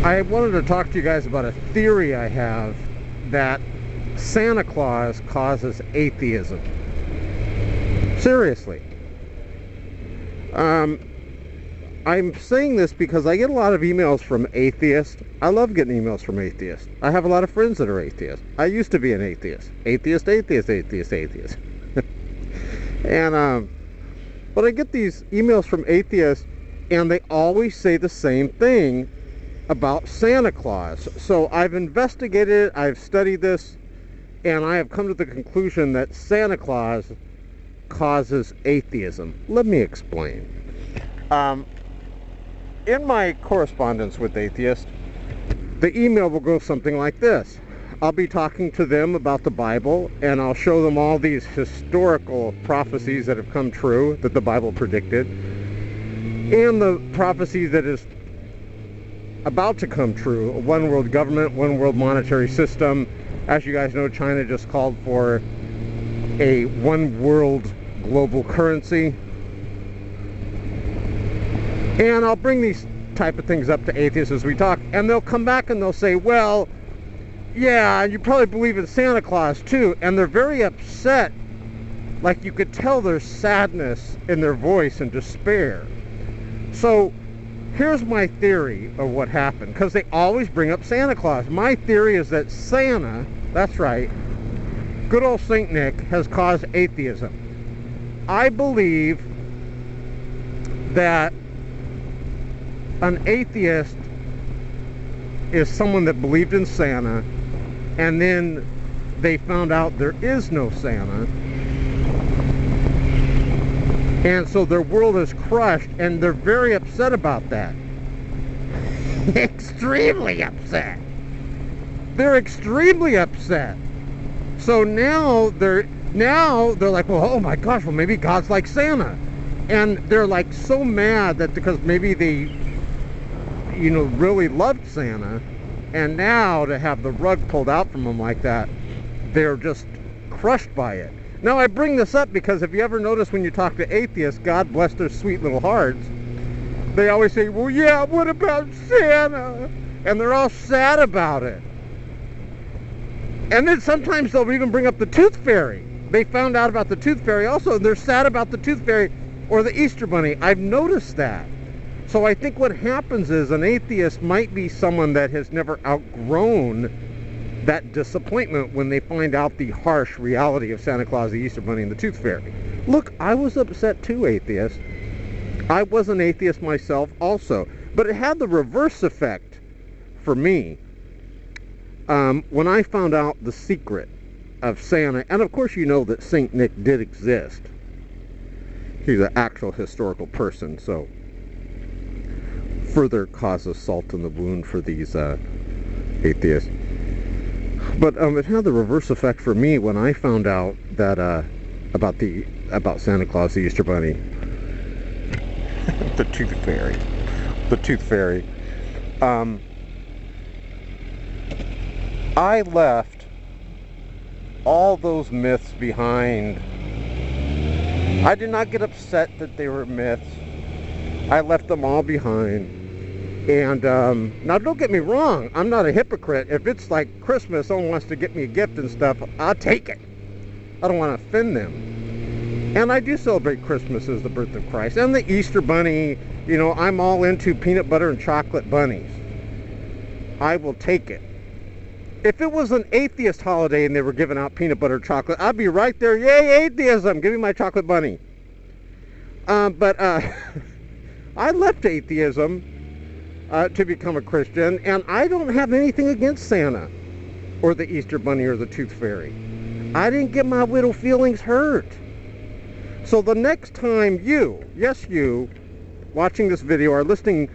I wanted to talk to you guys about a theory I have that Santa Claus causes atheism. Seriously. I'm saying this because I get a lot of emails from atheists. I love getting emails from atheists. I have a lot of friends that are atheists. I used to be an atheist. Atheist. And, but I get these emails from atheists, and they always say the same thing about Santa Claus. So I've investigated, I've studied this, and I have come to the conclusion that Santa Claus causes atheism. Let me explain. In my correspondence with atheists, the email will go something like this. I'll be talking to them about the Bible, and I'll show them all these historical prophecies that have come true, that the Bible predicted, and the prophecy that is about to come true. A one world government, one world monetary system. As you guys know, China just called for a one world global currency. And I'll bring these type of things up to atheists as we talk, and they'll come back and they'll say, well, yeah, you probably believe in Santa Claus too. And they're very upset. Like, you could tell there's sadness in their voice and despair. So here's my theory of what happened, because they always bring up Santa Claus. My theory is that Santa, that's right, good old Saint Nick, has caused atheism. I believe that an atheist is someone that believed in Santa, and then they found out there is no Santa, and so their world is crushed, and they're very upset about that. Extremely upset. They're extremely upset. So now they're like, well, oh my gosh, well, maybe God's like Santa. And they're like so mad that because maybe they, you know, really loved Santa, and now to have the rug pulled out from them like that, they're just crushed by it. Now, I bring this up because if you ever notice when you talk to atheists, God bless their sweet little hearts, they always say, well, yeah, what about Santa? And they're all sad about it. And then sometimes they'll even bring up the Tooth Fairy. They found out about the Tooth Fairy also, and they're sad about the Tooth Fairy or the Easter Bunny. I've noticed that. So I think what happens is an atheist might be someone that has never outgrown that disappointment when they find out the harsh reality of Santa Claus, the Easter Bunny, and the Tooth Fairy. Look, I was upset too, atheist. I was an atheist myself also. But it had the reverse effect for me when I found out the secret of Santa. And of course you know that Saint Nick did exist. He's an actual historical person, so further causes salt in the wound for these atheists. But it had the reverse effect for me when I found out that about Santa Claus, the Easter Bunny, the Tooth Fairy. I left all those myths behind. I did not get upset that they were myths. I left them all behind. And now don't get me wrong, I'm not a hypocrite. If it's like Christmas, someone wants to get me a gift and stuff, I'll take it. I don't want to offend them. And I do celebrate Christmas as the birth of Christ. And the Easter Bunny, you know, I'm all into peanut butter and chocolate bunnies. I will take it. If it was an atheist holiday and they were giving out peanut butter and chocolate, I'd be right there, yay, atheism, give me my chocolate bunny. But I left atheism to become a Christian, and I don't have anything against Santa or the Easter Bunny or the Tooth Fairy. I didn't get my little feelings hurt. So the next time you, yes you, watching this video or listening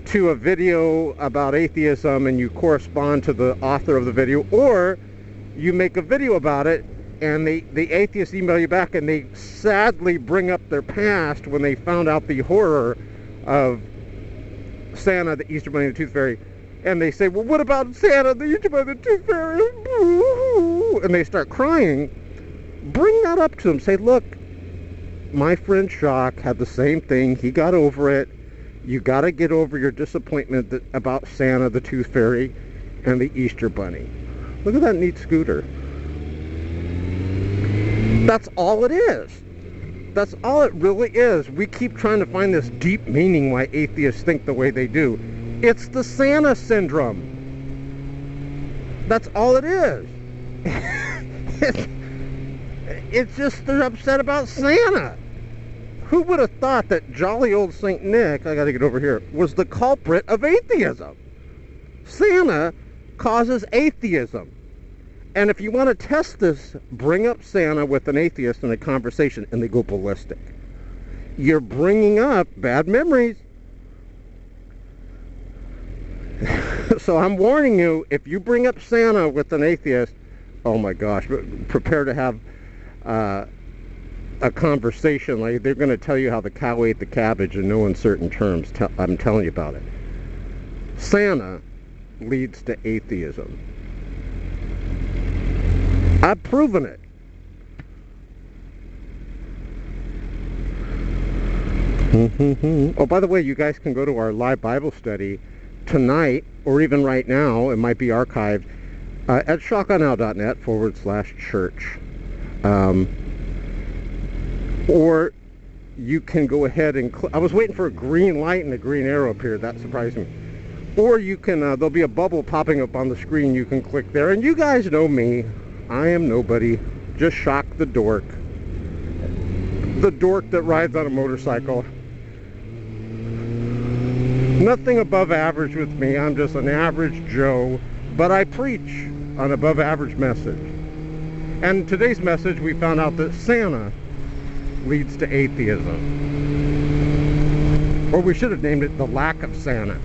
to a video about atheism and you correspond to the author of the video, or you make a video about it and the atheists email you back and they sadly bring up their past when they found out the horror of Santa, the Easter Bunny, and the Tooth Fairy, and they say, well, what about Santa, the Easter Bunny, the Tooth Fairy, and they start crying, bring that up to them. Say, look, my friend Shock had the same thing. He got over it. You got to get over your disappointment about Santa, the Tooth Fairy, and the Easter Bunny. Look at that neat scooter. That's all it is. That's all it really is. We keep trying to find this deep meaning why atheists think the way they do. It's the Santa syndrome. That's all it is. It's just they're upset about Santa. Who would have thought that jolly old Saint Nick, I gotta get over here, was the culprit of atheism? Santa causes atheism. And if you want to test this, bring up Santa with an atheist in a conversation and they go ballistic. You're bringing up bad memories. So I'm warning you, if you bring up Santa with an atheist, oh my gosh, prepare to have a conversation. Like they're going to tell you how the cow ate the cabbage in no uncertain terms. I'm telling you about it. Santa leads to atheism. I've proven it. Oh, by the way, you guys can go to our live Bible study tonight, or even right now. It might be archived at shockonow.net/church. Or you can go ahead and I was waiting for a green light and a green arrow appeared. That surprised me. Or you can, there'll be a bubble popping up on the screen. You can click there. And you guys know me. I am nobody. Just Shock the dork. The dork that rides on a motorcycle. Nothing above average with me. I'm just an average Joe. But I preach an above average message. And today's message, we found out that Santa leads to atheism. Or we should have named it the lack of Santa.